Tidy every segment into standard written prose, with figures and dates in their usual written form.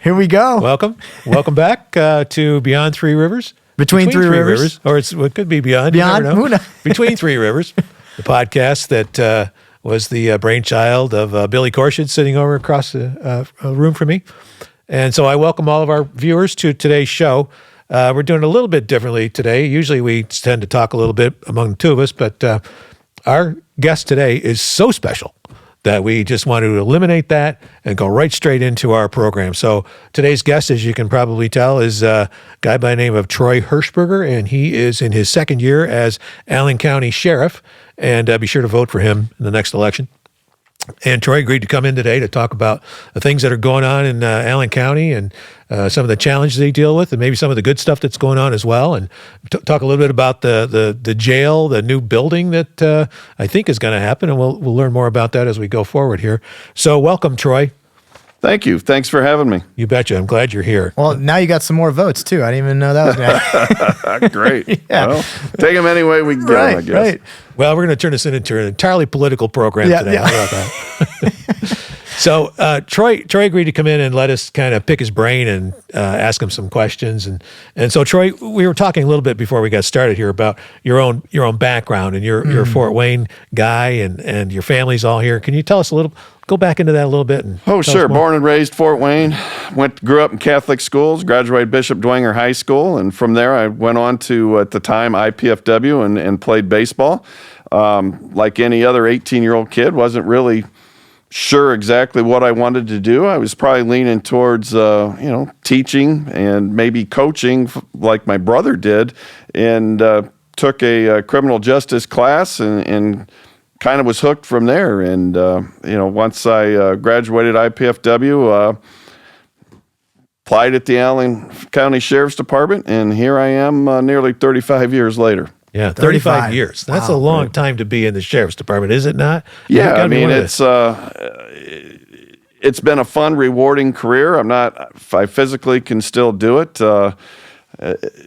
Here we go. Welcome back to Beyond Three Rivers. Between Three Rivers. Or it could be Beyond. Beyond? You never know. Who knows? Between Three Rivers, the podcast that was the brainchild of Billy Korshid sitting over across the room from me. And so I welcome all of our viewers to today's show. We're doing it a little bit differently today. Usually we tend to talk a little bit among the two of us, but our guest today is so special that we just want to eliminate that and go right straight into our program. So today's guest, as you can probably tell, is a guy by the name of Troy Hershberger, and he is in his second year as Allen County Sheriff, and be sure to vote for him in the next election. And Troy agreed to come in today to talk about the things that are going on in Allen County and some of the challenges they deal with, and maybe some of the good stuff that's going on as well, and talk a little bit about the jail, the new building that I think is going to happen, and we'll learn more about that as we go forward here. So welcome, Troy. Thank you. Thanks for having me. You betcha. I'm glad you're here. Well, now you got some more votes, too. I didn't even know that was going to happen. Great. Yeah. Well, take them any way we can get them, I guess. Right. Well, we're going to turn this into an entirely political program today. Yeah. How about that? So Troy agreed to come in and let us kind of pick his brain and ask him some questions. And so, Troy, we were talking a little bit before we got started here about your own background, and you're a Fort Wayne guy, and your family's all here. Can you tell us a little? Go back into that a little bit. Oh, sure. Born and raised Fort Wayne. Grew up in Catholic schools. Graduated Bishop Dwenger High School, and from there I went on to, at the time, IPFW and played baseball. Like any other 18-year-old kid, wasn't really sure exactly what I wanted to do. I was probably leaning towards, teaching and maybe coaching like my brother did, and took a criminal justice class and kind of was hooked from there. And, once I graduated IPFW, applied at the Allen County Sheriff's Department, and here I am nearly 35 years later. Yeah, 35 years. That's a long time to be in the Sheriff's Department, is it not? Yeah, I mean, it's been a fun, rewarding career. I physically can still do it.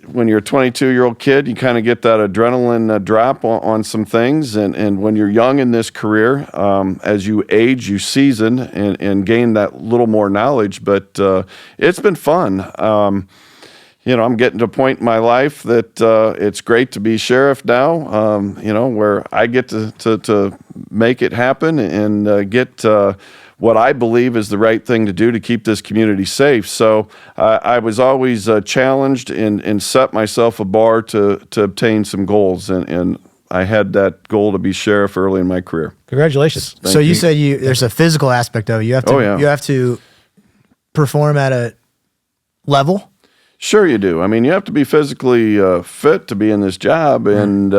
When you're a 22-year-old kid, you kind of get that adrenaline drop on some things. And when you're young in this career, as you age, you season and gain that little more knowledge. But it's been fun. I'm getting to a point in my life that it's great to be sheriff now, where I get to make it happen and get what I believe is the right thing to do to keep this community safe. So I was always challenged and set myself a bar to obtain some goals, and I had that goal to be sheriff early in my career. Congratulations. So you said there's a physical aspect of it. You have to perform at a level? Sure you do. I mean, you have to be physically fit to be in this job, and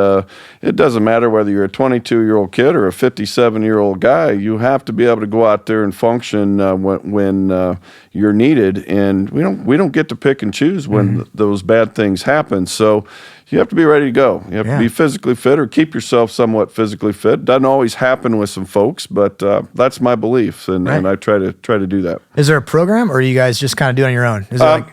it doesn't matter whether you're a 22-year-old kid or a 57-year-old guy. You have to be able to go out there and function when you're needed, and we don't get to pick and choose when those bad things happen. So you have to be ready to go. You have to be physically fit or keep yourself somewhat physically fit. Doesn't always happen with some folks, but that's my belief, and I try to do that. Is there a program, or you guys just kind of do it on your own? Is it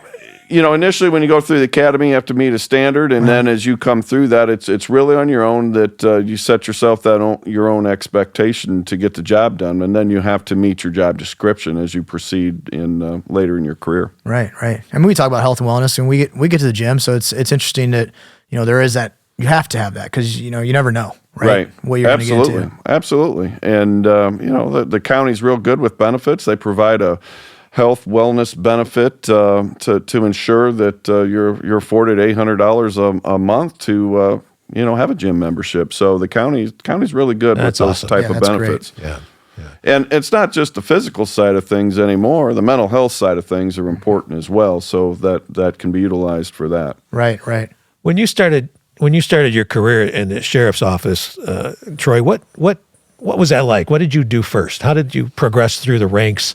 initially when you go through the academy, you have to meet a standard, and then as you come through that, it's really on your own that you set yourself your own expectation to get the job done, and then you have to meet your job description as you proceed later in your career. Right. I mean, we talk about health and wellness, and we get to the gym, so it's interesting that there is that. You have to have that because you never know, right? What you're going to get into. Absolutely. And the county's real good with benefits. They provide a health wellness benefit to ensure that you're afforded $800 a month to have a gym membership. So the county's really good with those type of benefits. Great. Yeah. And it's not just the physical side of things anymore. The mental health side of things are important as well. So that can be utilized for that. Right. When you started your career in the sheriff's office, Troy, what was that like? What did you do first? How did you progress through the ranks?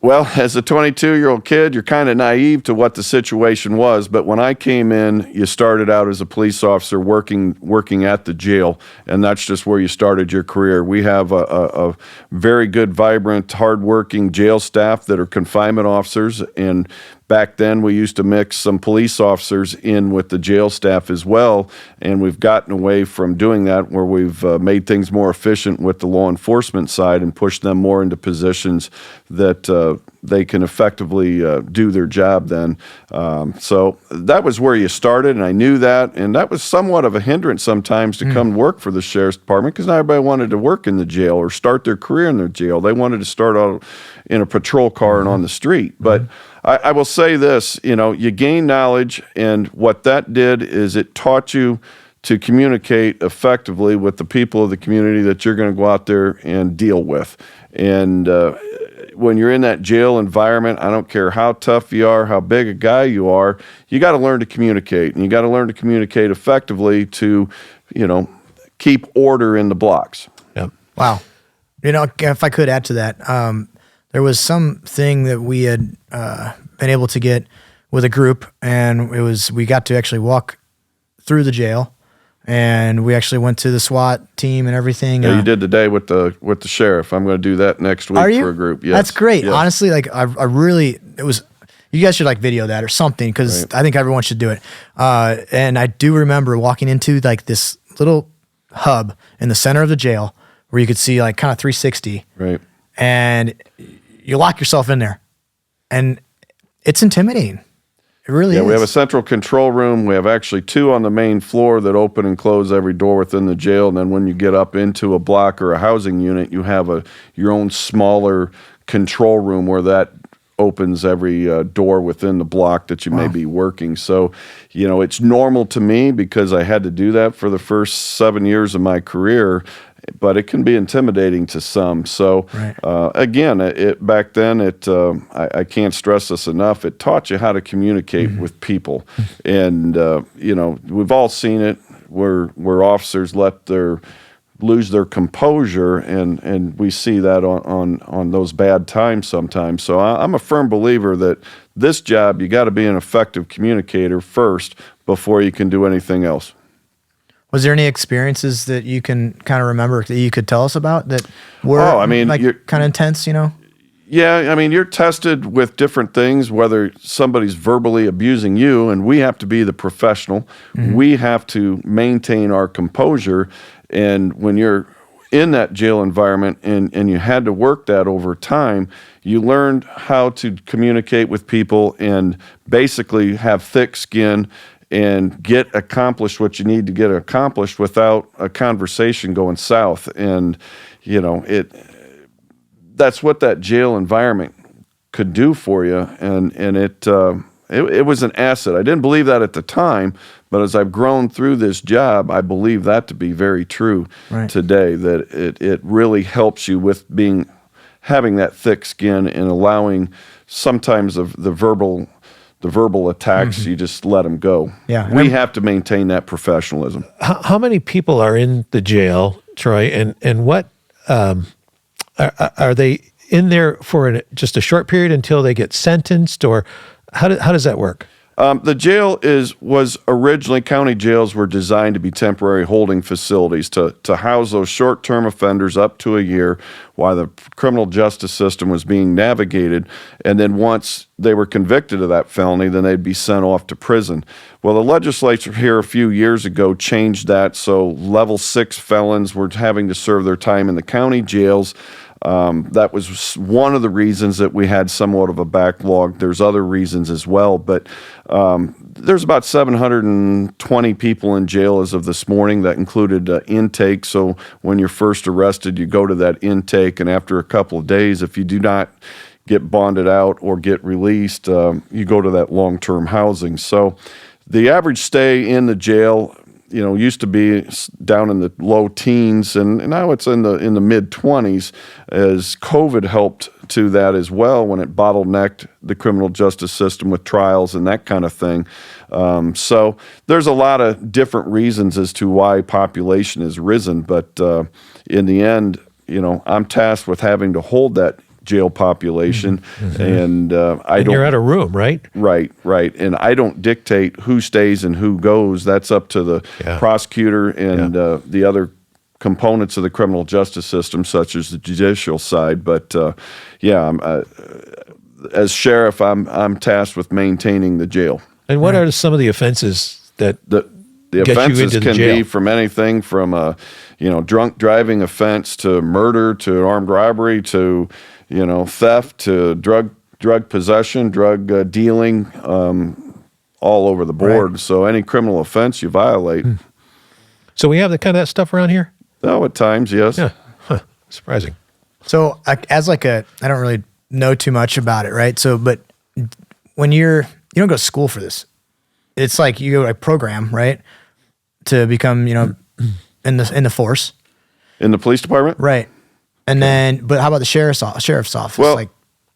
Well, as a 22-year-old kid, you're kind of naive to what the situation was. But when I came in, you started out as a police officer working at the jail, and that's just where you started your career. We have a very good, vibrant, hardworking jail staff that are confinement officers, and Back then, we used to mix some police officers in with the jail staff as well, and we've gotten away from doing that, where we've made things more efficient with the law enforcement side and pushed them more into positions that they can effectively do their job then. So that was where you started, and I knew that, and that was somewhat of a hindrance sometimes to come work for the Sheriff's Department, because not everybody wanted to work in the jail or start their career in the jail. They wanted to start out in a patrol car and on the street. But I will say this, you gain knowledge, and what that did is it taught you to communicate effectively with the people of the community that you're going to go out there and deal with. And when you're in that jail environment, I don't care how tough you are, how big a guy you are, you got to learn to communicate, and you got to learn to communicate effectively to, keep order in the blocks. Yep. Wow. If I could add to that, there was something that we had been able to get with a group, and we got to actually walk through the jail, and we actually went to the SWAT team and everything. Yeah, you did today with the sheriff. I'm going to do that next week for a group. Yes. That's great. Yes. Honestly, you guys should video that or something, because I think everyone should do it. And I do remember walking into this little hub in the center of the jail where you could see kind of 360. Right. And you lock yourself in there, and it's intimidating. It really is. Yeah, we have a central control room. We have actually 2 on the main floor that open and close every door within the jail. And then when you get up into a block or a housing unit, you have your own smaller control room where that opens every door within the block that you may be working. So, it's normal to me because I had to do that for the first 7 years of my career, but it can be intimidating to some. So, again, back then, I can't stress this enough. It taught you how to communicate with people. And, we've all seen it where officers lose their composure, and we see that on those bad times sometimes. So I'm a firm believer that this job, you got to be an effective communicator first before you can do anything else. Was there any experiences that you can kind of remember that you could tell us about that were kind of intense, Yeah, you're tested with different things, whether somebody's verbally abusing you, and we have to be the professional. We have to maintain our composure. And when you're in that jail environment and you had to work that over time, you learned how to communicate with people and basically have thick skin and get accomplished what you need to get accomplished without a conversation going south. And, that's what that jail environment could do for you. And it was an asset. I didn't believe that at the time, but as I've grown through this job, I believe that to be very true today, that it really helps you with having that thick skin and allowing sometimes of the verbal attacks, you just let them go. Yeah. We have to maintain that professionalism. How many people are in the jail, Troy, and what are they in there for just a short period until they get sentenced, or how does that work? The jail was originally, county jails were designed to be temporary holding facilities to house those short-term offenders up to a year while the criminal justice system was being navigated. And then once they were convicted of that felony, then they'd be sent off to prison. Well, the legislature here a few years ago changed that, so level 6 felons were having to serve their time in the county jails. That was one of the reasons that we had somewhat of a backlog. There's other reasons as well, but there's about 720 people in jail as of this morning. That included intake. So when you're first arrested, you go to that intake, and after a couple of days, if you do not get bonded out or get released, you go to that long-term housing. So the average stay in the jail, used to be down in the low teens, and now it's in the mid-20s, as COVID helped to that as well when it bottlenecked the criminal justice system with trials and that kind of thing. So there's a lot of different reasons as to why population has risen, but in the end, I'm tasked with having to hold that jail population, and you're at a room, right? Right. And I don't dictate who stays and who goes. That's up to the prosecutor and the other components of the criminal justice system, such as the judicial side. But as sheriff, I'm tasked with maintaining the jail. And what are some of the offenses that The get offenses you into the can jail? be from anything from a, drunk driving offense to murder to armed robbery to, theft to drug possession, drug dealing, all over the board. Right. So any criminal offense you violate. So we have the kind of that stuff around here? Oh, at times, yes. Yeah. Huh. Surprising. So as like I don't really know too much about it, right? So, but when you don't go to school for this, it's like you go to a program, right? To become, in the force. In the police department? Right. And then, but how about the sheriff's office? Well,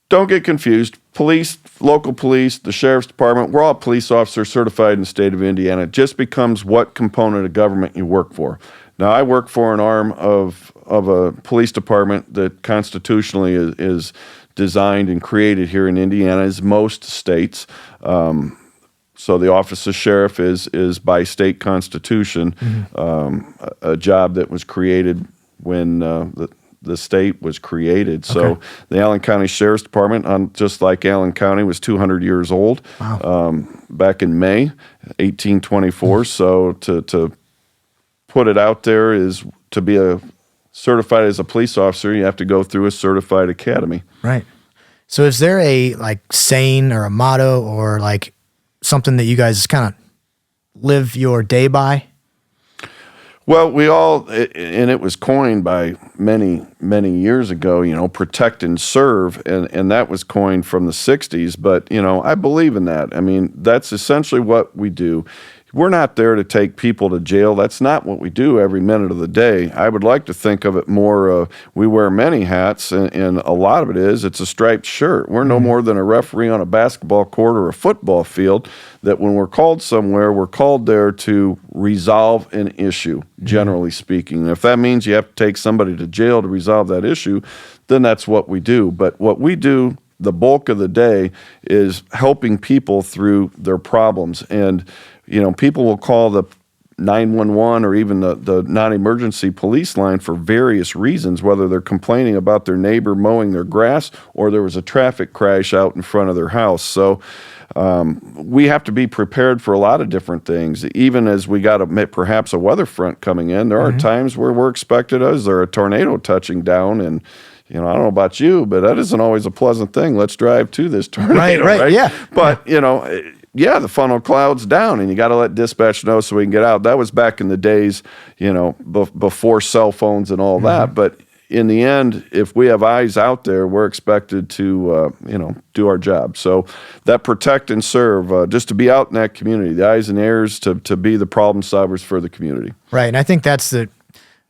don't get confused. Police, local police, the sheriff's department, we're all police officers certified in the state of Indiana. It just becomes what component of government you work for. Now, I work for an arm of a police department that constitutionally is designed and created here in Indiana, as most states. So the office of sheriff is by state constitution, a job that was created when the state was created. So the Allen County Sheriff's Department, just like Allen County, was 200 years old. Wow. Back in May 1824. So to put it out there is to be certified as a police officer, you have to go through a certified academy. Right. So is there a saying or a motto or something that you guys kind of live your day by? Well, and it was coined by many, many years ago, protect and serve, and that was coined from the 60s, but, I believe in that. I mean, that's essentially what we do. We're not there to take people to jail. That's not what we do every minute of the day. I would like to think of it more, we wear many hats, and a lot of it it's a striped shirt. We're no more than a referee on a basketball court or a football field, that when we're called somewhere, we're called there to resolve an issue, generally speaking. And if that means you have to take somebody to jail to resolve that issue, then that's what we do. But what we do, the bulk of the day, is helping people through their problems. And people will call the 911 or even the non-emergency police line for various reasons, whether they're complaining about their neighbor mowing their grass or there was a traffic crash out in front of their house. So we have to be prepared for a lot of different things. Even as we got perhaps a weather front coming in, there are times where we're expected, is there a tornado touching down? And I don't know about you, but that isn't always a pleasant thing. Let's drive to this tornado, right? Yeah. But, the funnel cloud's down and you got to let dispatch know so we can get out. That was back in the days, before cell phones and all that. But in the end, if we have eyes out there, we're expected to, do our job. So that protect and serve, just to be out in that community, the eyes and ears to be the problem solvers for the community. Right. And I think that's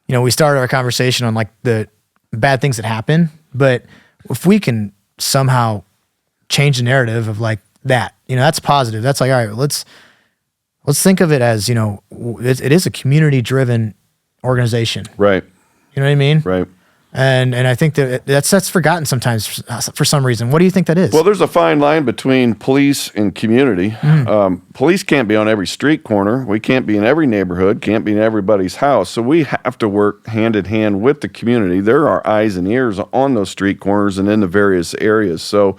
we started our conversation on the bad things that happen, but if we can somehow change the narrative of that, that's positive. That's all right, let's think of it as, it is a community driven organization. Right. You know what I mean? Right. And I think that's forgotten sometimes for some reason. What do you think that is? Well, there's a fine line between police and community. Police can't be on every street corner. We can't be in every neighborhood, can't be in everybody's house. So we have to work hand in hand with the community. There are eyes and ears on those street corners and in the various areas. So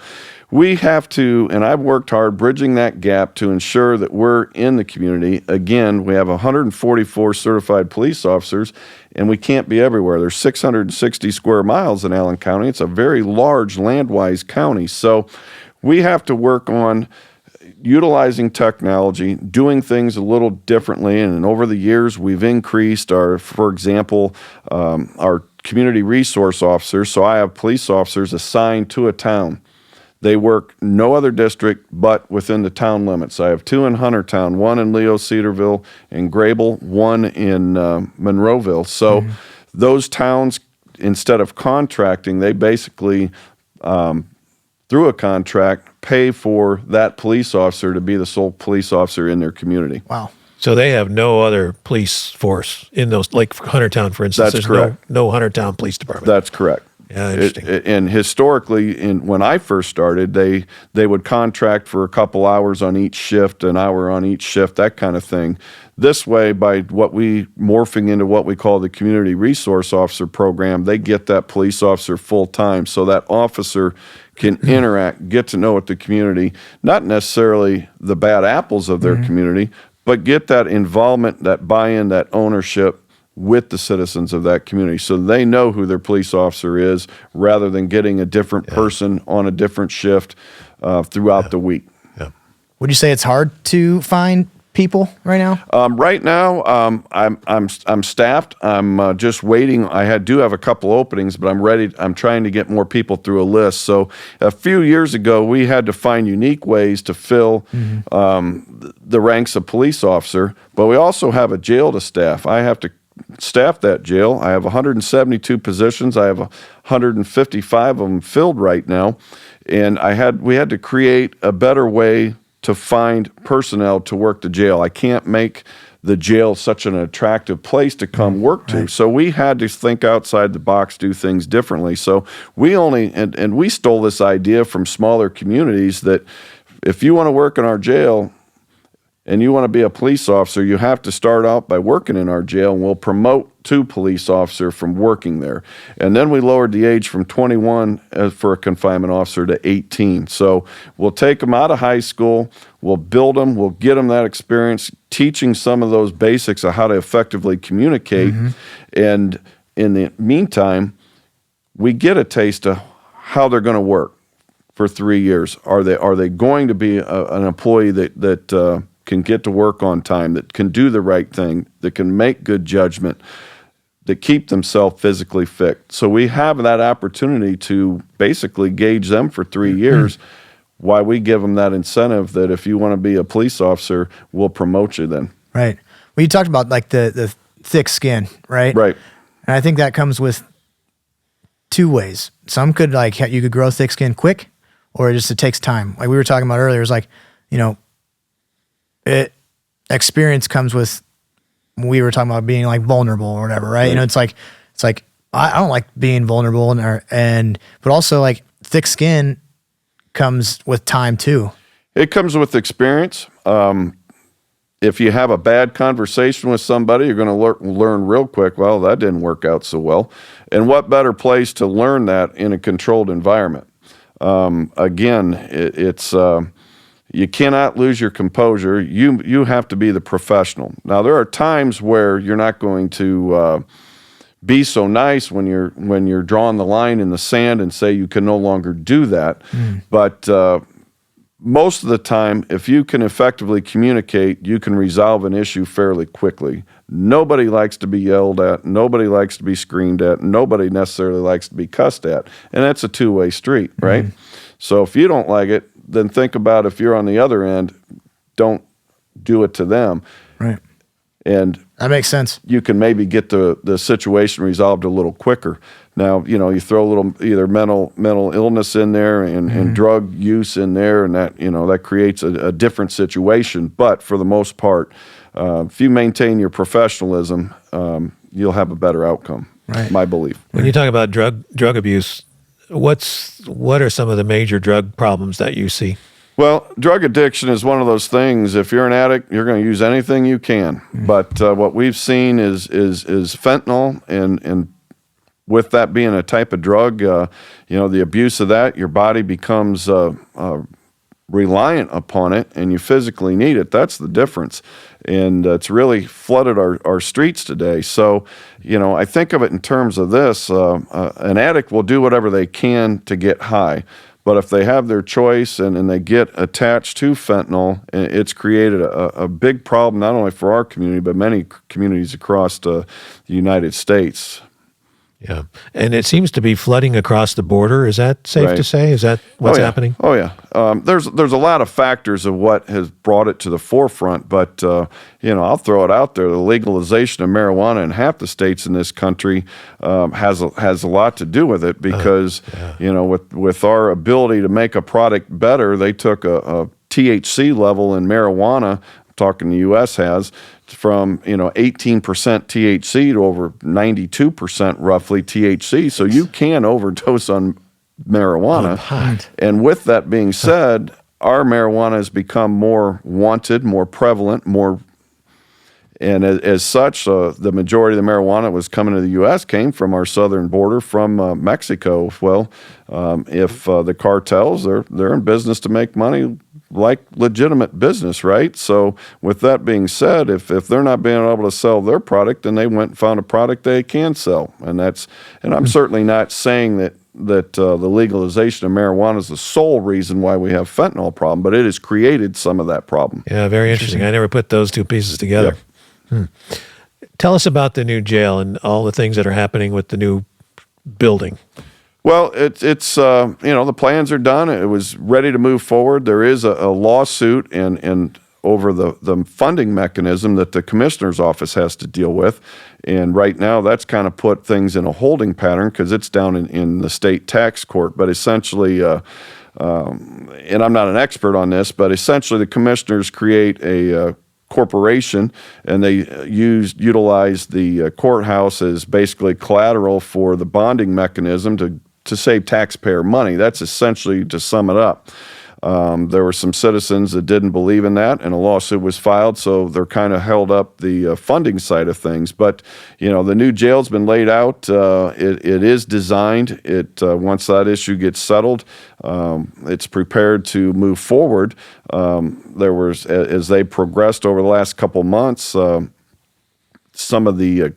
we have to, and I've worked hard bridging that gap to ensure that we're in the community. Again, we have 144 certified police officers, and we can't be everywhere. There's 660 square miles in Allen County. It's a very large land-wise county. So we have to work on utilizing technology, doing things a little differently. And over the years, we've increased for example, our community resource officers. So I have police officers assigned to a town. They work no other district but within the town limits. I have 2 in Huntertown, 1 in Leo Cedarville and Grable, 1 in Monroeville. So those towns, instead of contracting, they basically, through a contract, pay for that police officer to be the sole police officer in their community. Wow. So they have no other police force in those, like Huntertown, for instance. That's there's correct. No Huntertown Police Department. That's correct. Yeah, interesting. And historically, when I first started, they would contract for a couple hours on each shift, an hour on each shift, that kind of thing. This way, by morphing into what we call the Community Resource Officer Program, they get that police officer full time. So that officer can interact, get to know with the community, not necessarily the bad apples of their community, but get that involvement, that buy-in, that ownership with the citizens of that community so they know who their police officer is rather than getting a different person on a different shift throughout the week. Yeah. Would you say it's hard to find people right now? Right now, I'm staffed. I'm just waiting. I do have a couple openings, but I'm ready. I'm trying to get more people through a list. So a few years ago, we had to find unique ways to fill the ranks of police officer, but we also have a jail to staff. I have to staff that jail. I have 172 positions. I have 155 of them filled right now, and we had to create a better way to find personnel to work the jail. I can't make the jail such an attractive place to come work to. Right. So we had to think outside the box, do things differently. So we we stole this idea from smaller communities that if you want to work in our jail and you want to be a police officer, you have to start out by working in our jail, and we'll promote to police officer from working there. And then we lowered the age from 21 for a confinement officer to 18. So we'll take them out of high school, we'll build them, we'll get them that experience, teaching some of those basics of how to effectively communicate. And in the meantime, we get a taste of how they're going to work for 3 years. Are they going to be an employee that can get to work on time, that can do the right thing, that can make good judgment, that keep themselves physically fit? So we have that opportunity to basically gauge them for 3 years, why we give them that incentive that if you want to be a police officer, we'll promote you then. Right. Well, you talked about like the thick skin, right? Right. And I think that comes with two ways. Some could you could grow thick skin quick, or it takes time. Like we were talking about earlier, it's like, experience comes with, we were talking about being like vulnerable or whatever, right? It's like I don't like being vulnerable, but also like thick skin comes with time too. It comes with experience. If you have a bad conversation with somebody, you're going to learn real quick, well, that didn't work out so well. And what better place to learn that in a controlled environment? Again, it's you cannot lose your composure. You have to be the professional. Now, there are times where you're not going to be so nice when you're drawing the line in the sand and say you can no longer do that. But most of the time, if you can effectively communicate, you can resolve an issue fairly quickly. Nobody likes to be yelled at. Nobody likes to be screamed at. Nobody necessarily likes to be cussed at. And that's a two-way street, right? So if you don't like it, then think about if you're on the other end, don't do it to them. Right. And that makes sense. You can maybe get the situation resolved a little quicker. Now, you throw a little either mental illness in there and drug use in there, and that creates a different situation. But for the most part, if you maintain your professionalism, you'll have a better outcome. Right. My belief. When you talk about drug abuse, what are some of the major drug problems that you see? Well, drug addiction is one of those things. If you're an addict, you're going to use anything you can. But what we've seen is fentanyl, and with that being a type of drug, the abuse of that, your body becomes reliant upon it, and you physically need it. That's the difference. And it's really flooded our streets today. So, I think of it in terms of this. An addict will do whatever they can to get high. But if they have their choice and they get attached to fentanyl, it's created a big problem, not only for our community, but many communities across the United States. Yeah. And it seems to be flooding across the border. Is that safe to say? Is that what's happening? Oh, yeah. There's a lot of factors of what has brought it to the forefront, but, I'll throw it out there. The legalization of marijuana in half the states in this country has a lot to do with it because, with our ability to make a product better, they took a THC level in marijuana, talking the U.S. has, from 18% THC to over 92% roughly THC. So you can overdose on marijuana. And with that being said, our marijuana has become more wanted, more prevalent, And as such, the majority of the marijuana that was coming to the U.S. came from our southern border from Mexico. Well, if the cartels, they're in business to make money like legitimate business, right? So with that being said, if they're not being able to sell their product, then they went and found a product they can sell. And I'm certainly not saying that the legalization of marijuana is the sole reason why we have fentanyl problem, but it has created some of that problem. Yeah, very interesting. I never put those two pieces together. Yep. Tell us about the new jail and all the things that are happening with the new building. Well, it's the plans are done. It was ready to move forward. There is a lawsuit and over the funding mechanism that the commissioner's office has to deal with. And right now that's kind of put things in a holding pattern because it's down in the state tax court. But essentially, and I'm not an expert on this, but essentially the commissioners create a corporation, and they utilize the courthouse as basically collateral for the bonding mechanism to save taxpayer money. That's essentially, to sum it up. There were some citizens that didn't believe in that, and a lawsuit was filed, so they're kind of held up the funding side of things. But, the new jail's been laid out. It is designed. Once that issue gets settled, it's prepared to move forward. There was, as they progressed over the last couple months, some of the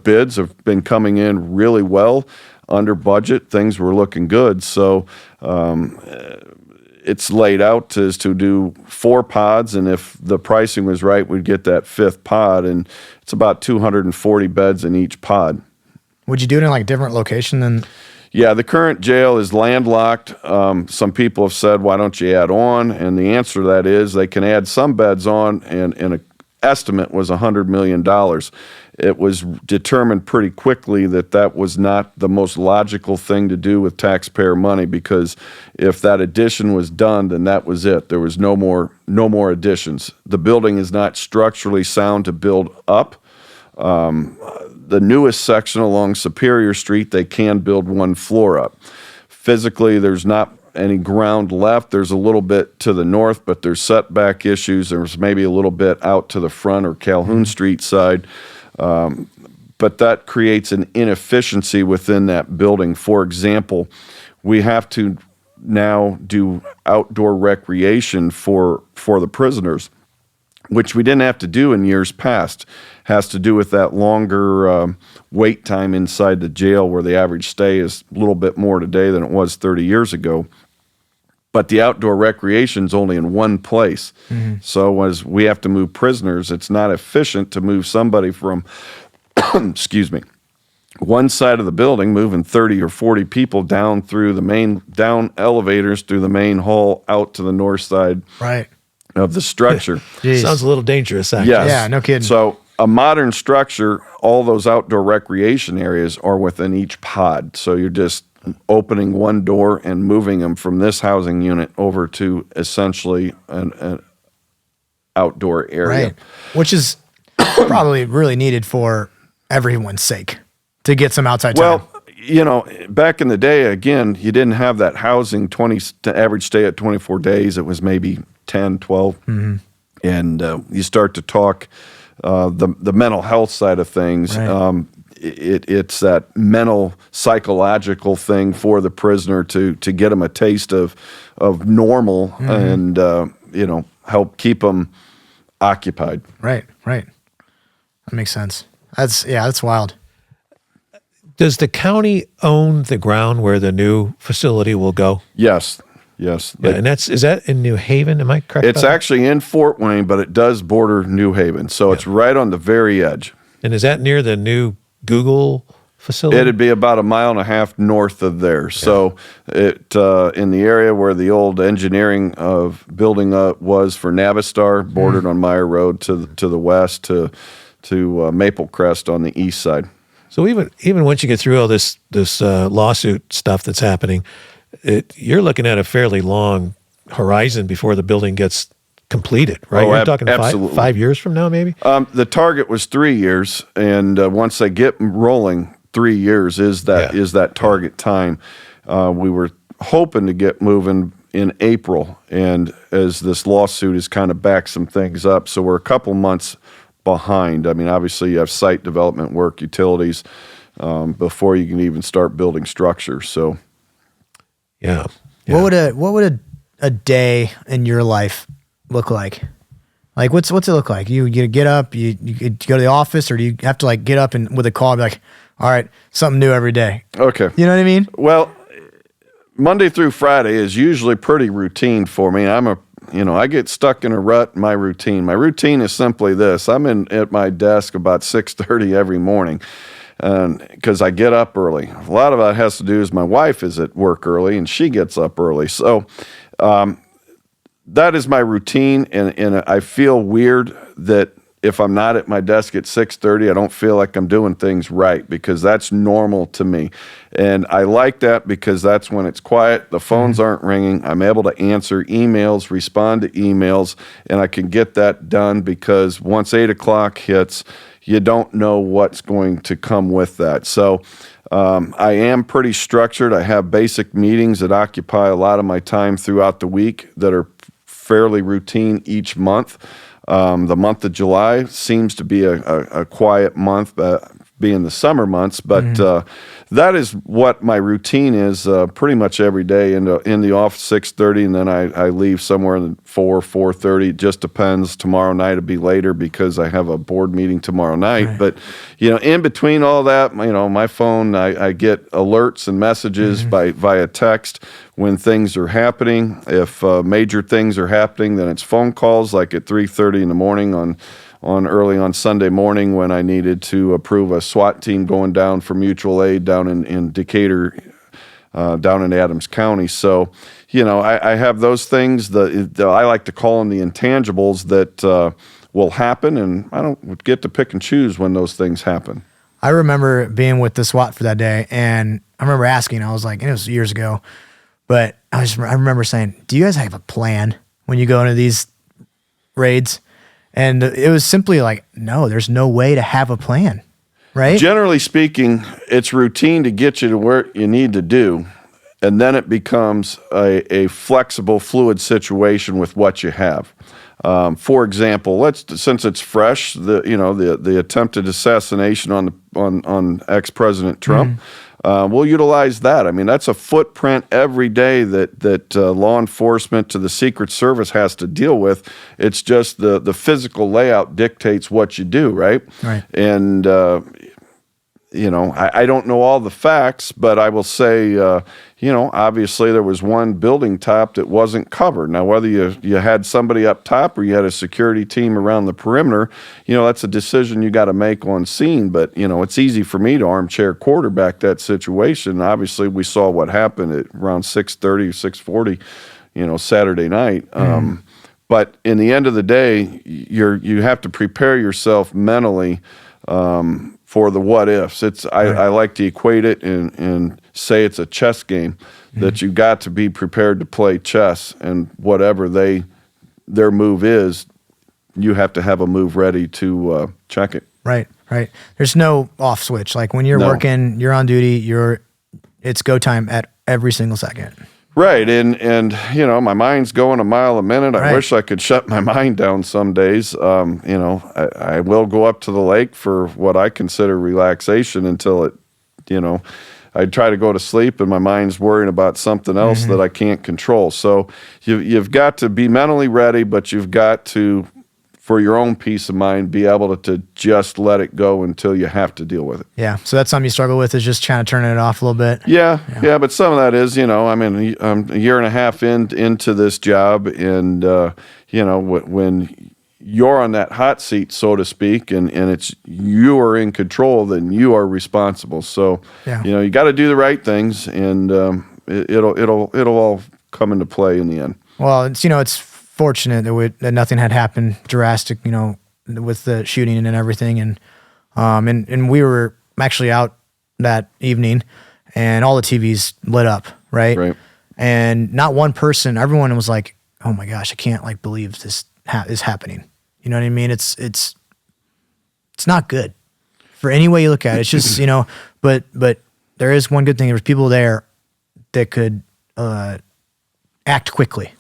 bids have been coming in really well, under budget. Things were looking good. So it's laid out to do 4 pods, and if the pricing was right, we'd get that 5th pod, and it's about 240 beds in each pod. Would you do it in like a different location than? Yeah, the current jail is landlocked. Some people have said, why don't you add on? And the answer to that is they can add some beds on, and an estimate was $100 million. It was determined pretty quickly that was not the most logical thing to do with taxpayer money, because if that addition was done, then that was it. There was no more additions. The building is not structurally sound to build up. The newest section along Superior Street, they can build 1 floor up. Physically, there's not any ground left. There's a little bit to the north, but there's setback issues. There's maybe a little bit out to the front or Calhoun Street side. But that creates an inefficiency within that building. For example, we have to now do outdoor recreation for the prisoners, which we didn't have to do in years past. Has to do with that longer wait time inside the jail, where the average stay is a little bit more today than it was 30 years ago. But the outdoor recreation is only in one place. Mm-hmm. So as we have to move prisoners, it's not efficient to move somebody from, one side of the building, moving 30 or 40 people down elevators through the main hall out to the north side of the structure. Sounds a little dangerous, actually. Yes. Yeah, no kidding. So a modern structure, all those outdoor recreation areas are within each pod. So you're just opening one door and moving them from this housing unit over to essentially an outdoor area. Right. Which is probably really needed for everyone's sake, to get some outside time. Well, back in the day, again, you didn't have that housing, the average stay at 24 days. It was maybe 10, 12. Mm-hmm. And you start to talk the mental health side of things. Right. It's that mental, psychological thing for the prisoner to get them a taste of normal. Mm-hmm. And, help keep them occupied. Right. That makes sense. That's wild. Does the county own the ground where the new facility will go? Yes. Yeah, and is that in New Haven? Am I correct? It's actually in Fort Wayne, but it does border New Haven. So it's right on the very edge. And is that near the new Google facility? It'd be about 1.5 miles north of there. Yeah. So it in the area where the old engineering of building was for Navistar, bordered on Meyer Road to the west to Maple Crest on the east side. So even once you get through all this lawsuit stuff that's happening, you're looking at a fairly long horizon before the building gets completed, right? You're talking five years from now, maybe? The target was 3 years, and once they get rolling, 3 years is that target time. We were hoping to get moving in April, and as this lawsuit has kind of backed some things up, so we're a couple months behind. I mean, obviously you have site development work, utilities, before you can even start building structure. So, yeah. What would a day in your life look like? Like, what's it look like? You get up, you go to the office, or do you have to like get up and with a call and be like, all right, something new every day? Okay. You know what I mean? Well, Monday through Friday is usually pretty routine for me. I get stuck in a rut in my routine. My routine is simply this. I'm at my desk about 6:30 every morning because I get up early. A lot of that has to do is my wife is at work early and she gets up early. So that is my routine, and I feel weird that if I'm not at my desk at 6:30, I don't feel like I'm doing things right, because that's normal to me. And I like that because that's when it's quiet, the phones aren't ringing, I'm able to answer emails, respond to emails, and I can get that done, because once 8 o'clock hits, you don't know what's going to come with that. So I am pretty structured. I have basic meetings that occupy a lot of my time throughout the week that are fairly routine each month. The month of July seems to be a quiet month, being the summer months, but that is what my routine is pretty much every day. In the office 6:30, and then I leave somewhere in 4:30. It just depends. Tomorrow night will be later because I have a board meeting tomorrow night. Right. But in between all that, my phone, I get alerts and messages via text when things are happening. If major things are happening, then it's phone calls, like at 3:30 in the morning early on Sunday morning, when I needed to approve a SWAT team going down for mutual aid down in Decatur, down in Adams County. So, I have those things. I like to call them the intangibles that will happen, and I don't get to pick and choose when those things happen. I remember being with the SWAT for that day, and I remember asking, I was like, it was years ago, but I remember saying, do you guys have a plan when you go into these raids? And it was simply like, no, there's no way to have a plan, right? Generally speaking, it's routine to get you to where you need to do, and then it becomes a flexible, fluid situation with what you have. For example, since it's fresh, the attempted assassination on ex-President Trump. We'll utilize that. I mean, that's a footprint every day that law enforcement to the Secret Service has to deal with. It's just the physical layout dictates what you do, right? Right. And I don't know all the facts, but I will say, obviously there was one building top that wasn't covered. Now, whether you had somebody up top or you had a security team around the perimeter, that's a decision you got to make on scene. But, it's easy for me to armchair quarterback that situation. Obviously, we saw what happened at around 6:30, 6:40, Saturday night. But in the end of the day, you have to prepare yourself mentally for the what ifs. I like to equate it and say it's a chess game, that you got to be prepared to play chess, and whatever their move is, you have to have a move ready to check it. Right. There's no off switch. Like when you're working, you're on duty, it's go time at every single second. Right, and my mind's going a mile a minute. I wish I could shut my mind down some days. I will go up to the lake for what I consider relaxation until I try to go to sleep and my mind's worrying about something else that I can't control. So you've got to be mentally ready, but you've got to, for your own peace of mind, be able to just let it go until you have to deal with it. Yeah. So that's something you struggle with, is just kind of turning it off a little bit. Yeah. But some of that is, I'm a year and a half into this job, and, when you're on that hot seat, so to speak, and it's you are in control, then you are responsible. So, you got to do the right things, and it'll all come into play in the end. Well, it's fortunate that nothing had happened drastic, with the shooting and everything. And we were actually out that evening, and all the TVs lit up, right? Right. And not one person, everyone was like, oh my gosh, I can't believe this is happening. You know what I mean? It's not good for any way you look at it. It's just, but there is one good thing. There's people there that could act quickly.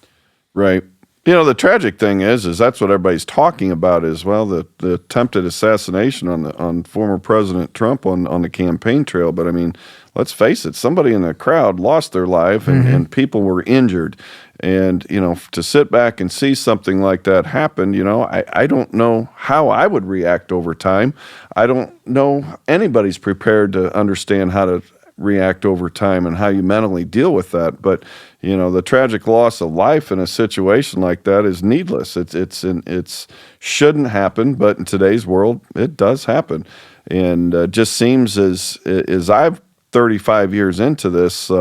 Right. The tragic thing is that's what everybody's talking about as well, the attempted assassination on former President Trump on the campaign trail. But I mean, let's face it, somebody in the crowd lost their life and people were injured. And, to sit back and see something like that happen, I don't know how I would react over time. I don't know anybody's prepared to understand how to react over time and how you mentally deal with that. But, the tragic loss of life in a situation like that is needless. It's shouldn't happen, but in today's world, it does happen. And just seems as I've 35 years into this,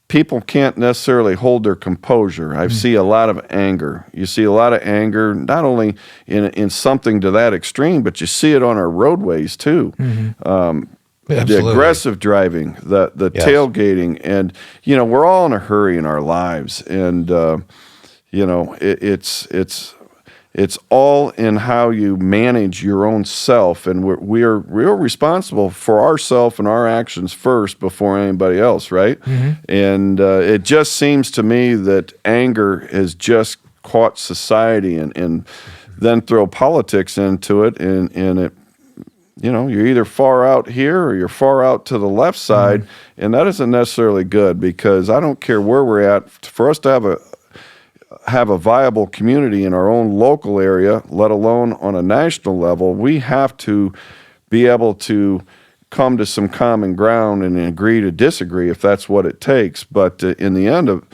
people can't necessarily hold their composure. I see a lot of anger. You see a lot of anger, not only in something to that extreme, but you see it on our roadways too. The aggressive driving, the yes. tailgating, and we're all in a hurry in our lives, and it's all in how you manage your own self, and we're responsible for ourselves and our actions first before anybody else, right? And it just seems to me that anger has just caught society, and then throw politics into it, and it. You're either far out here or you're far out to the left side, and that isn't necessarily good, because I don't care where we're at. For us to have a viable community in our own local area, let alone on a national level, we have to be able to come to some common ground and agree to disagree if that's what it takes. But in the end of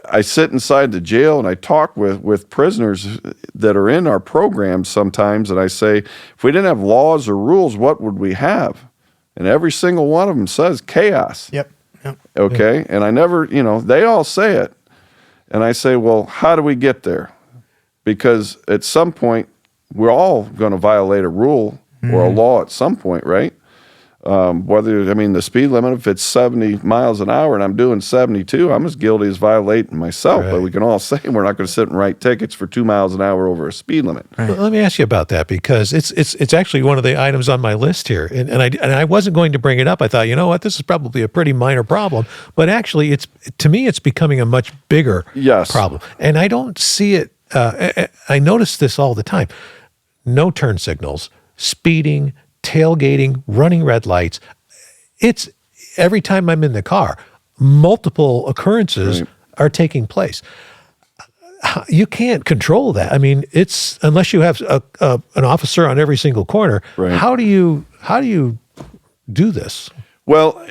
I sit inside the jail and I talk with prisoners that are in our programs sometimes, and I say, if we didn't have laws or rules, what would we have? And every single one of them says chaos. Yep. Okay? Yep. And I never, they all say it. And I say, well, how do we get there? Because at some point, we're all going to violate a rule or a law at some point, right? The speed limit, if it's 70 miles an hour and I'm doing 72, I'm as guilty as violating myself. Right. But we can all say we're not going to sit and write tickets for 2 miles an hour over a speed limit. Right. Well, let me ask you about that, because it's actually one of the items on my list here. And I wasn't going to bring it up. I thought, this is probably a pretty minor problem. But actually, to me, it's becoming a much bigger problem. And I don't see it. I notice this all the time. No turn signals, speeding, tailgating, running red lights. It's every time I'm in the car, multiple occurrences are taking place. You can't control that. I mean, it's unless you have an officer on every single corner. Right. How do you do this? Well,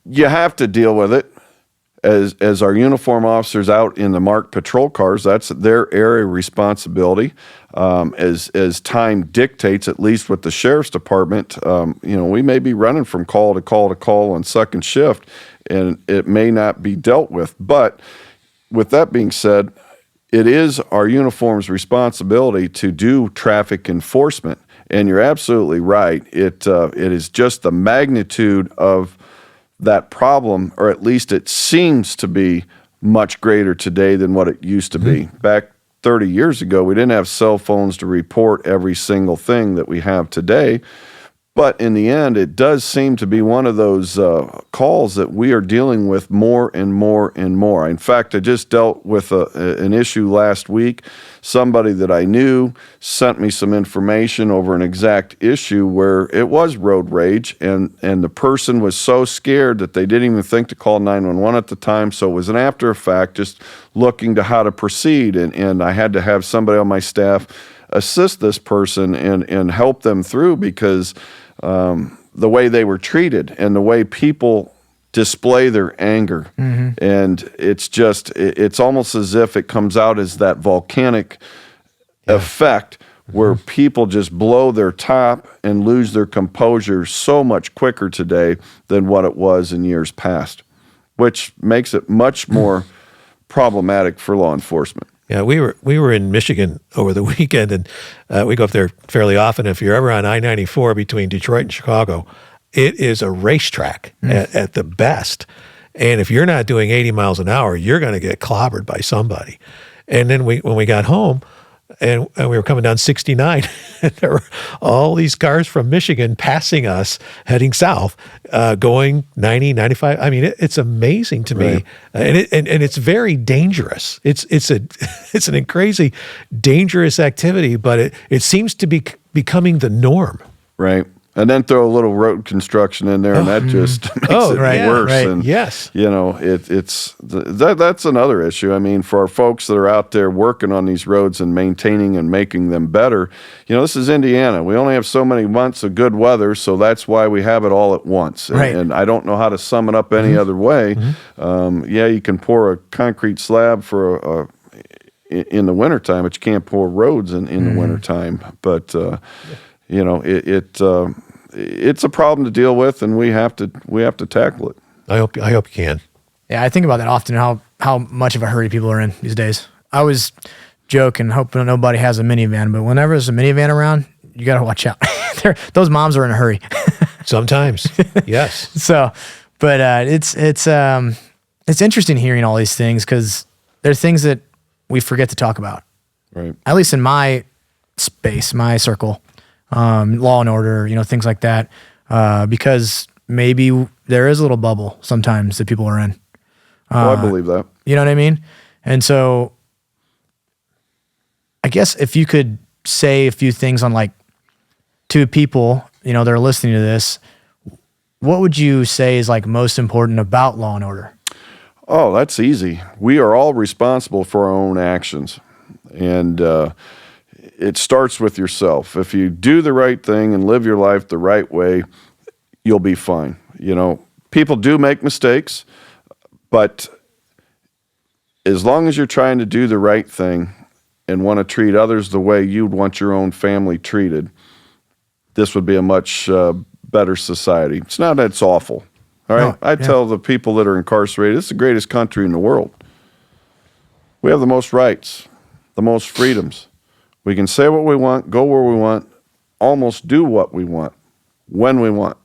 you have to deal with it. As our uniform officers out in the marked patrol cars, that's their area of responsibility. As time dictates, at least with the sheriff's department, we may be running from call to call to call on second shift, and it may not be dealt with. But with that being said, it is our uniform's responsibility to do traffic enforcement. And you're absolutely right. It is just the magnitude of that problem, or at least it seems to be much greater today than what it used to be. Back 30 years ago, we didn't have cell phones to report every single thing that we have today. But in the end, it does seem to be one of those calls that we are dealing with more and more and more. In fact, I just dealt with an issue last week. Somebody that I knew sent me some information over an exact issue where it was road rage, and the person was so scared that they didn't even think to call 911 at the time. So it was an after effect, just looking to how to proceed. And I had to have somebody on my staff assist this person and help them through, because the way they were treated and the way people display their anger. And it's almost as if it comes out as that volcanic effect where people just blow their top and lose their composure so much quicker today than what it was in years past, which makes it much more problematic for law enforcement. Yeah, we were in Michigan over the weekend, and we go up there fairly often. If you're ever on I-94 between Detroit and Chicago, it is a racetrack at the best. And if you're not doing 80 miles an hour, you're going to get clobbered by somebody. And then when we got home, and we were coming down 69, and there were all these cars from Michigan passing us, heading south, going 90, 95. I mean, it's amazing to me, and it's very dangerous. It's an crazy, dangerous activity, but it seems to be becoming the norm. Right. And then throw a little road construction in there, and that just makes it worse. Right. And yes, that's another issue. I mean, for our folks that are out there working on these roads and maintaining and making them better, this is Indiana. We only have so many months of good weather, so that's why we have it all at once. And I don't know how to sum it up any other way. You can pour a concrete slab for in the wintertime, but you can't pour roads in the wintertime. But it's a problem to deal with, and we have to tackle it. I hope you can. Yeah, I think about that often, how much of a hurry people are in these days. I always joke and hope nobody has a minivan, but whenever there's a minivan around, you got to watch out. Those moms are in a hurry. Sometimes, yes. So, but it's interesting hearing all these things, because they're things that we forget to talk about. Right. At least in my space, my circle. Law and order, things like that, because maybe there is a little bubble sometimes that people are in. I believe that. You know what I mean? And so I guess if you could say a few things on to people, that are listening to this, what would you say is most important about law and order? Oh, that's easy. We are all responsible for our own actions. And, it starts with yourself. If you do the right thing and live your life the right way, you'll be fine. People do make mistakes, but as long as you're trying to do the right thing and want to treat others the way you'd want your own family treated, this would be a much better society. It's not that it's awful. All right. I tell the people that are incarcerated, it's the greatest country in the world. We have the most rights, the most freedoms. We can say what we want, go where we want, almost do what we want, when we want.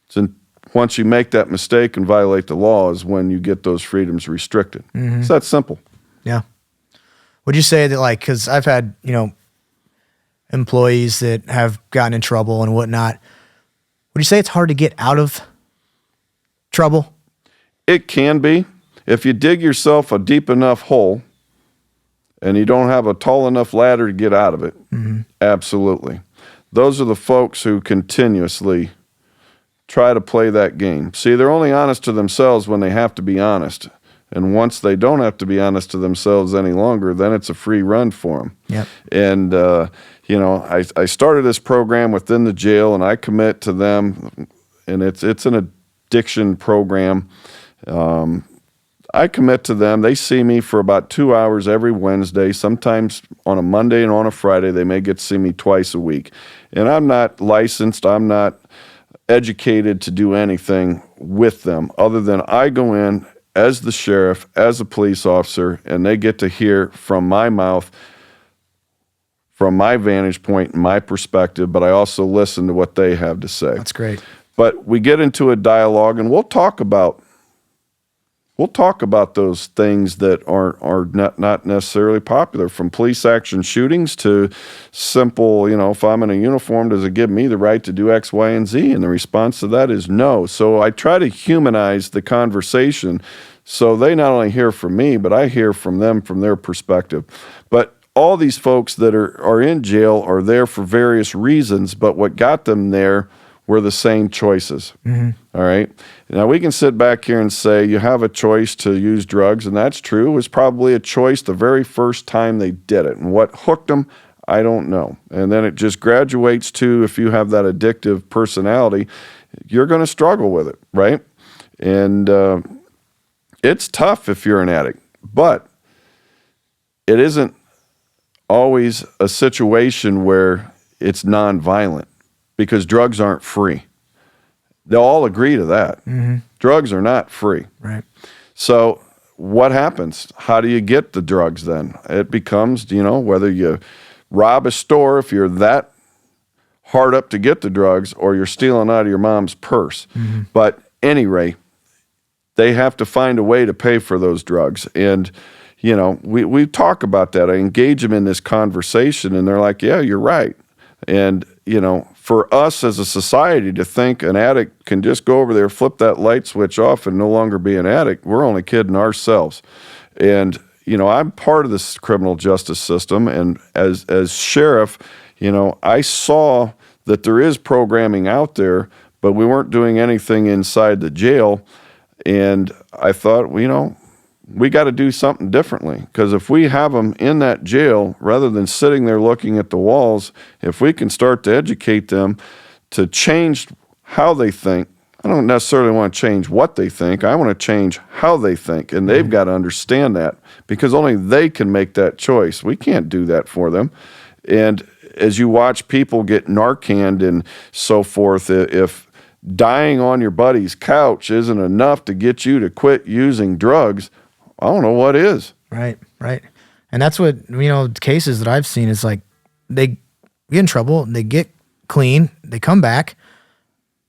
So once you make that mistake and violate the law is when you get those freedoms restricted. It's that simple. Yeah. Would you say that, because I've had, employees that have gotten in trouble and whatnot, would you say it's hard to get out of trouble? It can be. If you dig yourself a deep enough hole, and you don't have a tall enough ladder to get out of it, absolutely. Those are the folks who continuously try to play that game. See, they're only honest to themselves when they have to be honest. And once they don't have to be honest to themselves any longer, then it's a free run for them. Yep. And, I started this program within the jail, and I commit to them, and it's an addiction program. I commit to them. They see me for about 2 hours every Wednesday, sometimes on a Monday and on a Friday. They may get to see me twice a week. And I'm not licensed. I'm not educated to do anything with them other than I go in as the sheriff, as a police officer, and they get to hear from my mouth, from my vantage point and my perspective, but I also listen to what they have to say. That's great. But we get into a dialogue, and we'll talk about those things that are not necessarily popular, from police action shootings to simple, if I'm in a uniform, does it give me the right to do X, Y, and Z? And the response to that is no. So I try to humanize the conversation so they not only hear from me, but I hear from them from their perspective. But all these folks that are in jail are there for various reasons, but what got them there were the same choices. All right. Now we can sit back here and say you have a choice to use drugs, and that's true. It was probably a choice the very first time they did it. And what hooked them, I don't know. And then it just graduates to, if you have that addictive personality, you're going to struggle with it, right? And it's tough if you're an addict, but it isn't always a situation where it's nonviolent, because drugs aren't free. They'll all agree to that. Drugs are not free. Right. So what happens? How do you get the drugs then? It becomes, whether you rob a store, if you're that hard up to get the drugs, or you're stealing out of your mom's purse. But any rate, they have to find a way to pay for those drugs. And, we talk about that. I engage them in this conversation, and they're like, yeah, you're right. And, for us as a society to think an addict can just go over there, flip that light switch off and no longer be an addict, we're only kidding ourselves. And, I'm part of this criminal justice system. And as sheriff, I saw that there is programming out there, but we weren't doing anything inside the jail. And I thought, we got to do something differently, because if we have them in that jail rather than sitting there looking at the walls, if we can start to educate them to change how they think. I don't necessarily want to change what they think. I want to change how they think, and they've got to understand that, because only they can make that choice. We can't do that for them. And as you watch people get Narcaned and so forth, if dying on your buddy's couch isn't enough to get you to quit using drugs, I don't know what is. Right. And that's what, cases that I've seen is like they get in trouble, they get clean, they come back,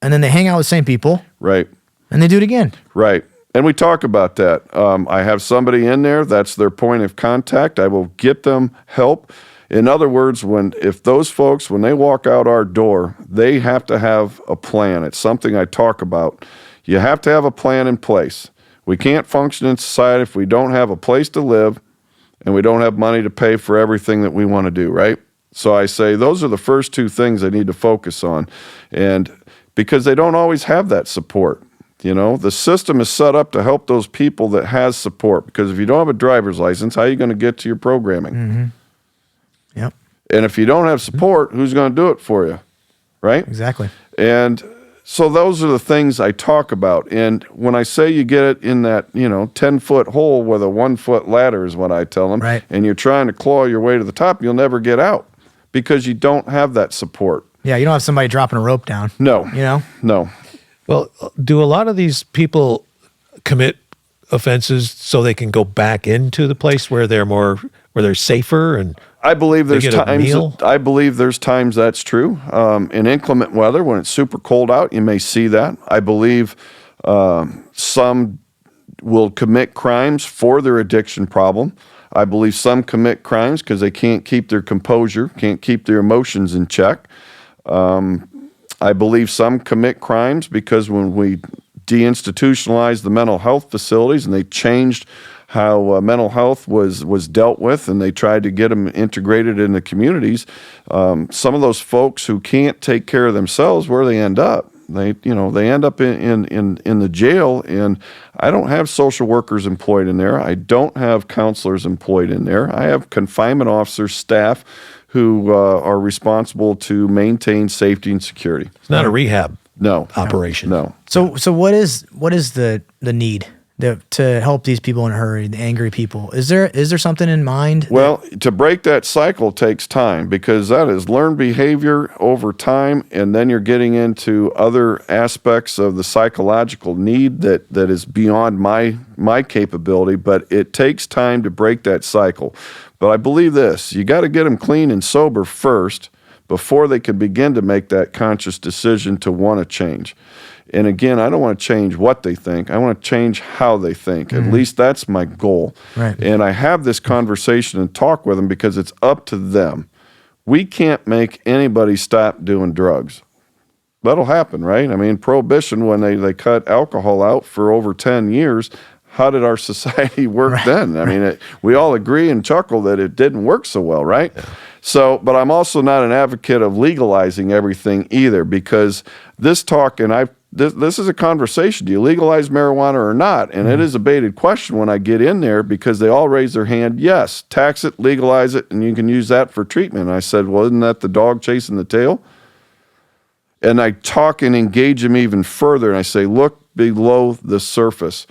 and then they hang out with the same people. Right. And they do it again. Right. And we talk about that. I have somebody in there, that's their point of contact. I will get them help. In other words, if those folks, when they walk out our door, they have to have a plan. It's something I talk about. You have to have a plan in place. We can't function in society if we don't have a place to live and we don't have money to pay for everything that we want to do, right? So I say those are the first two things I need to focus on. And because they don't always have that support. The system is set up to help those people that has support, because if you don't have a driver's license, how are you going to get to your programming? Mm-hmm. Yep. And if you don't have support, who's going to do it for you, right? Exactly. And so those are the things I talk about. And when I say you get it in that, 10-foot hole with a 1-foot ladder is what I tell them, right, and you're trying to claw your way to the top, you'll never get out because you don't have that support. Yeah, you don't have somebody dropping a rope down. No. No. Well, do a lot of these people commit offenses so they can go back into the place where they're safer and I believe there's times that's true. In inclement weather, when it's super cold out, you may see that. I believe some will commit crimes for their addiction problem. I believe some commit crimes because they can't keep their composure, can't keep their emotions in check. I believe some commit crimes because when we deinstitutionalized the mental health facilities and they changed how mental health was dealt with, and they tried to get them integrated in the communities. Some of those folks who can't take care of themselves, where they end up? They end up in the jail, and I don't have social workers employed in there. I don't have counselors employed in there. I have confinement officers, staff who are responsible to maintain safety and security. It's not a rehab operation. No. So what is the need to help these people in a hurry, the angry people? Is there something in mind? Well, to break that cycle takes time, because that is learned behavior over time, and then you're getting into other aspects of the psychological need that is beyond my capability, but it takes time to break that cycle. But I believe this, you got to get them clean and sober first before they can begin to make that conscious decision to want to change. And again, I don't want to change what they think. I want to change how they think. At least that's my goal. Right. And I have this conversation and talk with them because it's up to them. We can't make anybody stop doing drugs. That'll happen, right? I mean, Prohibition, when they cut alcohol out for over 10 years, how did our society work then? I mean, we all agree and chuckle that it didn't work so well, right? Yeah. So, but I'm also not an advocate of legalizing everything either, because this talk, and this is a conversation. Do you legalize marijuana or not? And it is a baited question when I get in there, because they all raise their hand. Yes, tax it, legalize it, and you can use that for treatment. And I said, well, isn't that the dog chasing the tail? And I talk and engage them even further. And I say, look below the surface,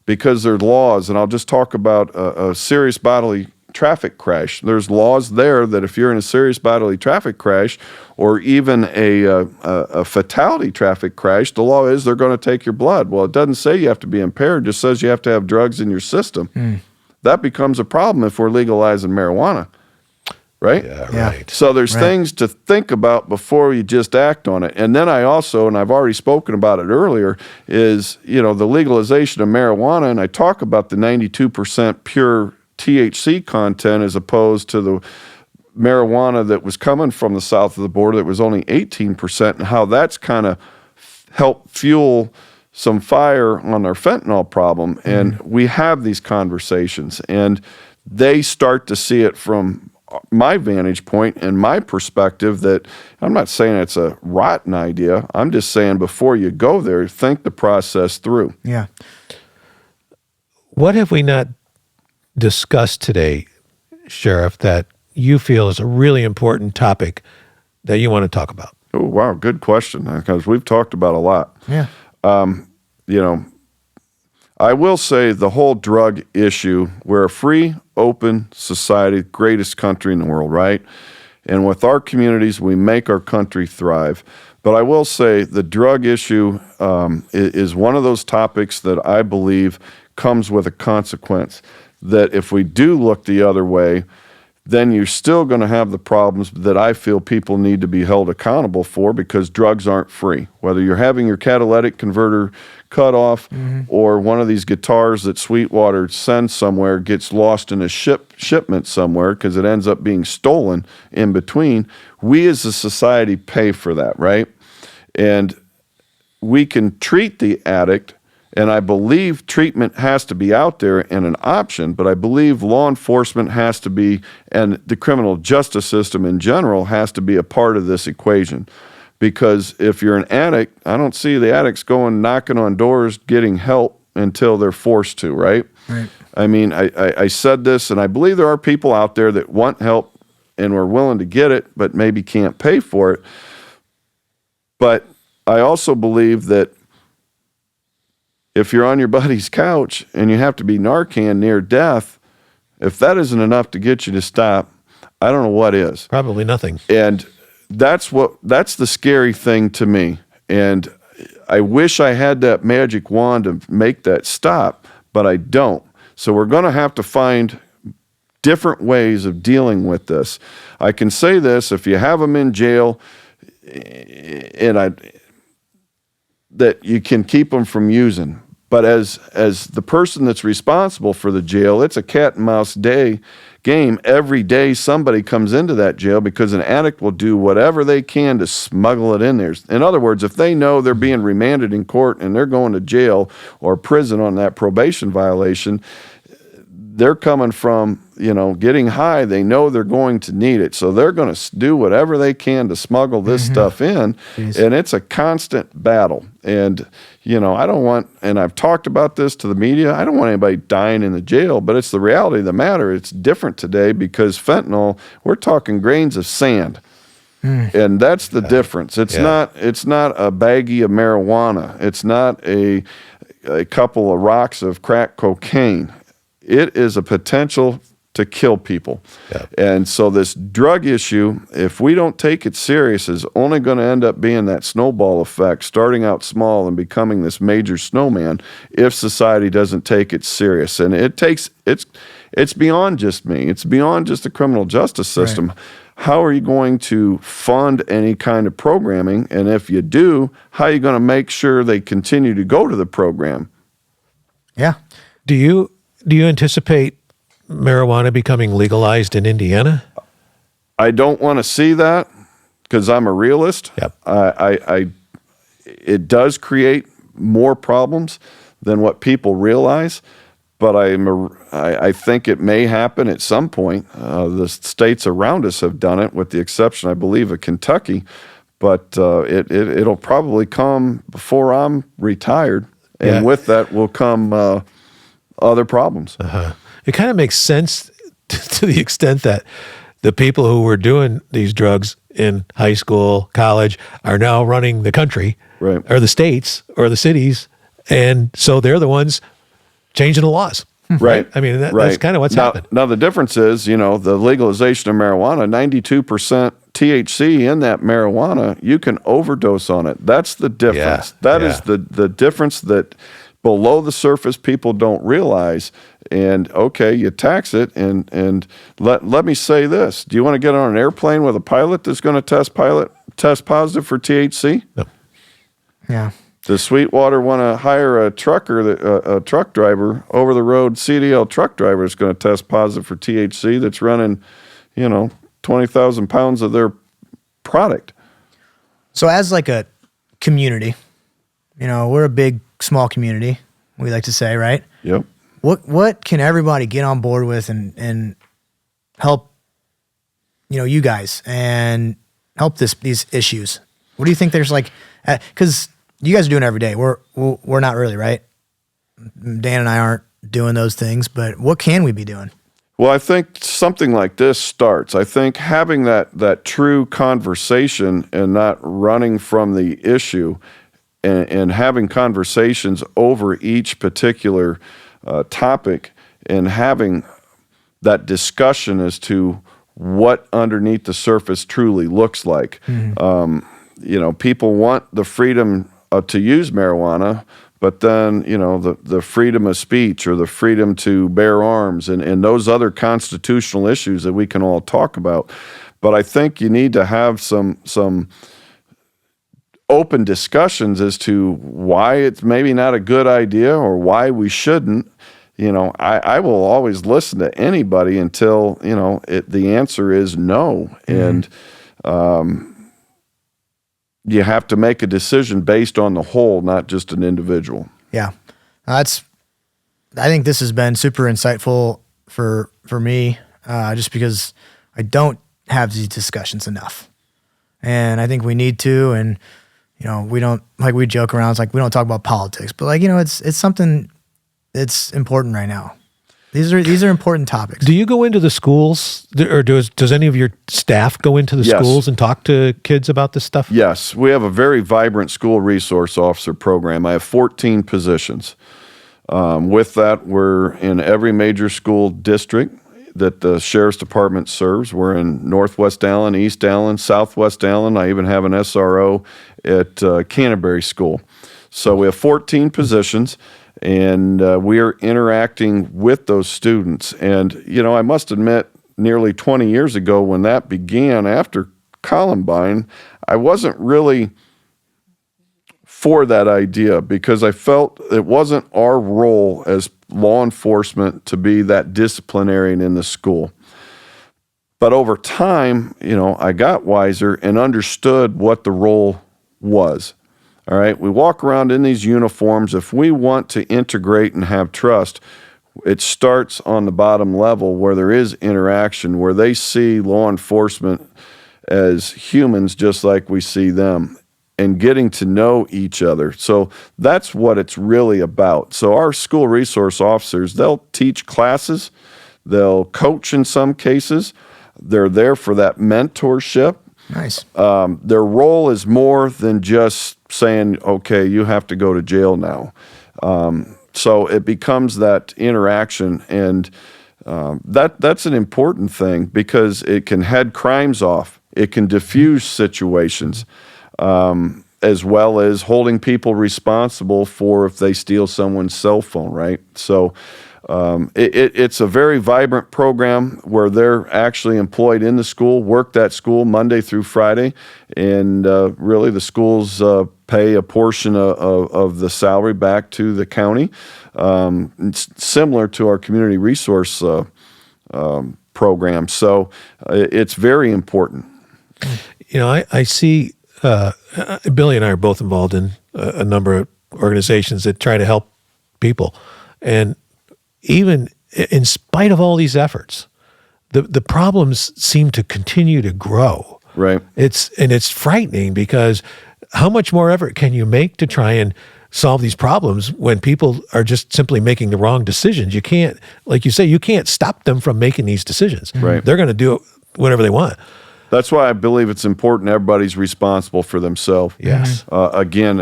because there are laws. And I'll just talk about a serious bodily traffic crash. There's laws there that if you're in a serious bodily traffic crash, or even a fatality traffic crash, the law is they're going to take your blood. Well, it doesn't say you have to be impaired, it just says you have to have drugs in your system. That becomes a problem if we're legalizing marijuana, right? Yeah, right. So there's things to think about before you just act on it. And then I also, and I've already spoken about it earlier, is, the legalization of marijuana, and I talk about the 92% pure THC content as opposed to the marijuana that was coming from the south of the border that was only 18%, and how that's kind of helped fuel some fire on our fentanyl problem. And we have these conversations, and they start to see it from my vantage point and my perspective. That I'm not saying it's a rotten idea. I'm just saying before you go there, think the process through. Yeah. What have we not discussed today, Sheriff, that you feel is a really important topic that you want to talk about? Oh, wow. Good question, because we've talked about a lot. Yeah. I will say the whole drug issue, we're a free, open society, greatest country in the world, right? And with our communities, we make our country thrive. But I will say the drug issue is one of those topics that I believe comes with a consequence, that if we do look the other way, then you're still going to have the problems that I feel people need to be held accountable for, because drugs aren't free. Whether you're having your catalytic converter cut off or one of these guitars that Sweetwater sends somewhere gets lost in a shipment somewhere because it ends up being stolen in between, we as a society pay for that, right? And we can treat the addict, and I believe treatment has to be out there and an option, but I believe law enforcement has to be, and the criminal justice system in general has to be a part of this equation. Because if you're an addict, I don't see the addicts going knocking on doors getting help until they're forced to, right? Right. I mean, I said this, and I believe there are people out there that want help and are willing to get it, but maybe can't pay for it. But I also believe that if you're on your buddy's couch and you have to be Narcan near death, if that isn't enough to get you to stop, I don't know what is. Probably nothing. And that's the scary thing to me. And I wish I had that magic wand to make that stop, but I don't. So we're going to have to find different ways of dealing with this. I can say this: if you have them in jail, that you can keep them from using. But as the person that's responsible for the jail, it's a cat and mouse game. Every day somebody comes into that jail, because an addict will do whatever they can to smuggle it in there. In other words, if they know they're being remanded in court and they're going to jail or prison on that probation violation, they're coming from, getting high. They know they're going to need it. So they're going to do whatever they can to smuggle this stuff in. Jeez. And it's a constant battle. And, I don't want, and I've talked about this to the media, I don't want anybody dying in the jail, but it's the reality of the matter. It's different today because fentanyl, we're talking grains of sand. And that's the difference. It's not a baggie of marijuana. It's not a couple of rocks of crack cocaine. It is a potential to kill people. Yeah. And so this drug issue, if we don't take it serious, is only going to end up being that snowball effect, starting out small and becoming this major snowman if society doesn't take it serious. And it's beyond just me. It's beyond just the criminal justice system. Right. How are you going to fund any kind of programming? And if you do, how are you going to make sure they continue to go to the program? Yeah. Do you anticipate marijuana becoming legalized in Indiana? I don't want to see that, because I'm a realist. Yep. It does create more problems than what people realize, but I think it may happen at some point. The states around us have done it, with the exception, I believe, of Kentucky, but it'll probably come before I'm retired, and with that will come other problems. It kind of makes sense to the extent that the people who were doing these drugs in high school, college, are now running the country, right, or the states, or the cities, and so they're the ones changing the laws. Right. I mean, that's kind of what's happened. Now, the difference is, the legalization of marijuana, 92% THC in that marijuana, you can overdose on it. That's the difference. That is the difference that below the surface people don't realize. And okay, you tax it, and let me say this: do you want to get on an airplane with a pilot that's going to test positive for THC? No. Yeah. Does Sweetwater want to hire a trucker, a truck driver, over the road CDL truck driver is going to test positive for THC that's running, 20,000 pounds of their product? So as like a community, we're a big, small community, we like to say, right? Yep. What can everybody get on board with and help, you guys and help these issues? What do you think there's like, because you guys are doing it every day. We're not really, right? Dan and I aren't doing those things, but what can we be doing? Well, I think something like this starts. I think having that true conversation and not running from the issue and having conversations over each particular topic and having that discussion as to what underneath the surface truly looks like. People want the freedom to use marijuana, but then, the freedom of speech or the freedom to bear arms and those other constitutional issues that we can all talk about. But I think you need to have some open discussions as to why it's maybe not a good idea or why we shouldn't. I will always listen to anybody until, the answer is no. And, you have to make a decision based on the whole, not just an individual. Yeah. I think this has been super insightful for me, just because I don't have these discussions enough. And I think we need to, and, we don't, like we joke around, it's like we don't talk about politics, but like, it's something that's important right now. These are important topics. Do you go into the schools, or does any of your staff go into the schools and talk to kids about this stuff? Yes, we have a very vibrant school resource officer program. I have 14 positions. With that, we're in every major school district that the Sheriff's Department serves. We're in Northwest Allen, East Allen, Southwest Allen. I even have an SRO at Canterbury School. So we have 14 positions. And we are interacting with those students. And, I must admit, nearly 20 years ago when that began after Columbine, I wasn't really for that idea because I felt it wasn't our role as law enforcement to be that disciplinarian in the school. But over time, I got wiser and understood what the role was. All right, we walk around in these uniforms. If we want to integrate and have trust, it starts on the bottom level where there is interaction, where they see law enforcement as humans just like we see them and getting to know each other. So that's what it's really about. So our school resource officers, they'll teach classes, they'll coach in some cases, they're there for that mentorship. Nice. Their role is more than just saying, okay, you have to go to jail now. So it becomes that interaction, and that's an important thing because it can head crimes off. It can diffuse situations, as well as holding people responsible for if they steal someone's cell phone, right? So it's a very vibrant program where they're actually employed in the school, work at school Monday through Friday, and really the schools pay a portion of the salary back to the county. It's similar to our community resource program. So it's very important. I see Billy and I are both involved in a number of organizations that try to help people. And even in spite of all these efforts, the problems seem to continue to grow. Right. It's frightening because how much more effort can you make to try and solve these problems when people are just simply making the wrong decisions? You can't, like you say, you can't stop them from making these decisions. Right. They're going to do whatever they want. That's why I believe it's important everybody's responsible for themselves. Yes. Again,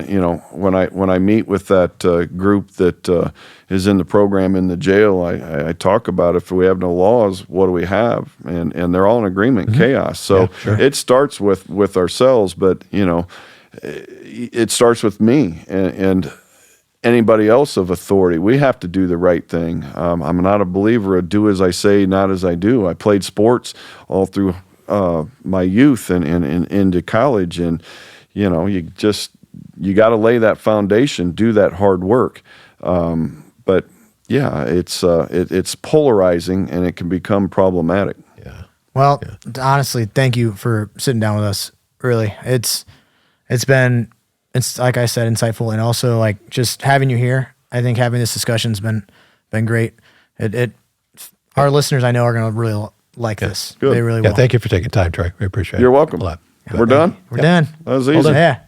when I meet with that group that is in the program in the jail, I talk about if we have no laws, what do we have? And they're all in agreement, chaos. So it starts with ourselves, but it starts with me and anybody else of authority. We have to do the right thing. I'm not a believer of do as I say, not as I do. I played sports all through my youth and into college, and you just you got to lay that foundation, do that hard work. But yeah, it's polarizing and it can become problematic. Yeah. Well, honestly, thank you for sitting down with us. Really, it's been like I said, insightful, and also like just having you here. I think having this discussion's been great. Our listeners, I know, are going to really like this. Good. They really will. Thank you for taking time, Troy. We appreciate it. You're welcome. A lot. We're done? We're done. That was easy. Yeah.